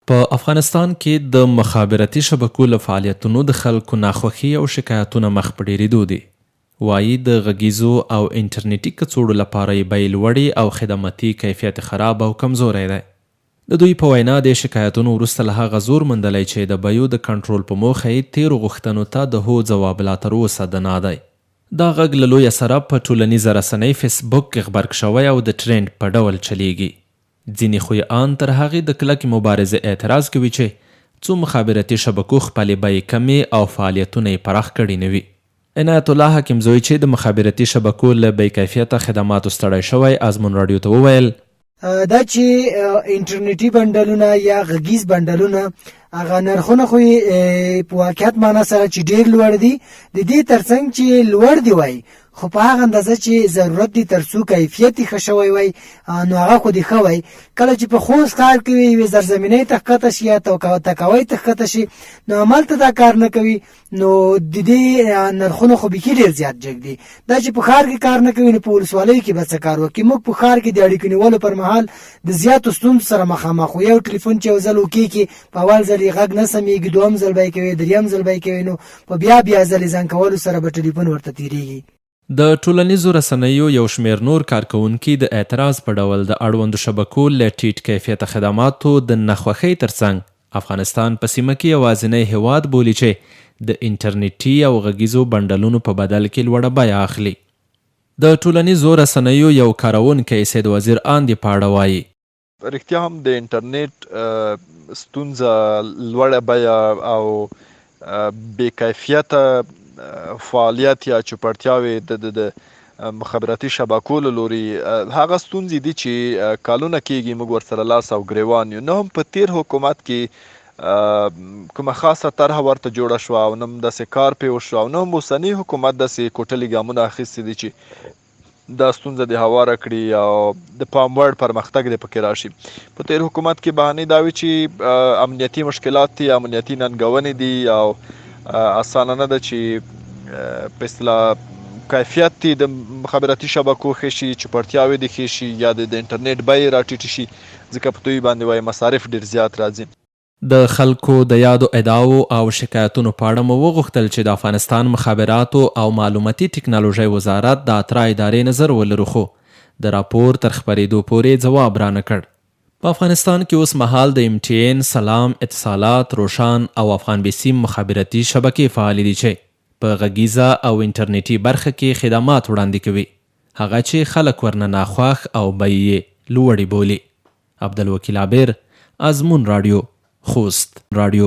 په افغانستان کې د مخابراتي شبکو له فعالیتونو د خلکو ناخوښي او شکایتونه مخ په ډېرېدو دي. وایي د غږیزو او انټرنیټي کڅوړو لپاره یې بیې لوړې او خدماتي کیفیت خراب او کمزوری دی. د دوی په وینا د شکایتونو وروسته له هغه زور موندلی چې د بیو د کنټرول په موخه یې تیرو غوښتنو ته د هو ځواب لا تر اوسه د نه دی. دا غږ له لویه سره په ټولنیزه رسنۍ فیسبوک کې غبرګ شوی او د ټرینډ په ډول چلیږي. ځینې خو یې ان تر هغې د کلکې مبارزې اعتراض کوي چې څو مخابراتي شبکو خپلې بیې کمې او فعالیتونه یې پراخ کړي نه وي. عنایت الله حکیمزوی چې د مخابراتي شبکو له بې کیفیته خدماتو ستړی شوی ازمون راډیو ته وویل دا چې انټرنیټي بندلونه یا غږیز بندلونه هغه نرخونه خو په واقعیت معنا سره چې ډېر لوړ دي، د دې ترڅنګ چې لوړ دی وای خو په هغه اندازه چې ضرورت دي تر څو کیفیت ښه شوی وای نو هغه خو دې ښه وای. کله چې په خوست ښار کې یوې زرزمینۍ ته ښکته شي یا تکاوی ته ښکته شي نو همالته دا کار نه کوي، نو د دې نرخونه خو بیخي ډېر زیات جګ دي. دا چې په ښار کې کار نه کوي نو په ولسوالیو کې به څه کار وکړي؟ موږ په ښار کې د اړیکو نیولو پر مهال د زیاتو ستونزو سره مخامخ یو ټلیفون چې یو ځل وکړي په اول ځل یې غږ نه سمېږي، دویم ځل به یې کوي، دریم ځل به یې کوي، نو په بیا ځل یې ځان کولو سره به ټلیفون ورته تېرېږي. د ټولنیزو رسنیو یو شمیر نور کارکونکي د اعتراض په ډول د اړوندو شبکو له ټیټ کیفیته خدماتو د ناخوښۍ ترڅنګ افغانستان په سیمه کې یوازینی هیواد بولي چې د انټرنیټي او غږیزو بندلونو په بدل کې لوړه بیه اخلي. د ټولنیزو رسنیو یو کارونکی سید وزیر ان د پاړه وایي رښتیا هم د انټرنیټ ستونزه لوړه بیه او بې کیفیته فعالیت یا چوپړتیاوې د مخابراتي شبکو له لورې هغه ستونزې دي چې کلونه کېږي موږ ورسره لاس او ګریوان یو. نه هم په تیر حکومت کې کومه خاصه طرحه ورته جوړه شوه او نه هم داسې کار پرې وشو او نه هم اوسني حکومت داسې کوټلي ګامونه اخیستي دي چې دا ستونزه دې هواره کړي او د پام وړ پرمختګ دې پکې راشي. په تیر حکومت کې بهانې دا وي چې امنیتي مشکلات دي، امنیتي ننګونې دي او اسانه نه ده چې په اصطلاح کیفیت دې د مخابراتي شبکو ښه شي، چوپړتیاوې دې ښې شي یا د انټرنیټ بیې راټیټې شي، ځکه په دوی باندې وایي مصارف ډېر زیات راځي. د خلکو د یادو ادعاو او شکایتونو په اړه مو وغوښتل چې د افغانستان مخابراتو او معلوماتي ټکنالوژۍ وزارت د اترا ادارې نظر ولرو، خو د راپور تر خپرېدو پورې ځواب رانه کړ. په افغانستان کې اوس مهال د MTN، سلام، اتصالات، روشان او افغان بیسیم مخابراتي شبکې فعالې دي چې په غږیزه او انټرنیټي برخه کې خدمات وړاندې کوي، هغه چې خلک ورنه ناخوښ او بیې یې لوړې بولي. عبدالوکیل عابر، ازمون راډیو، خوست راډیو.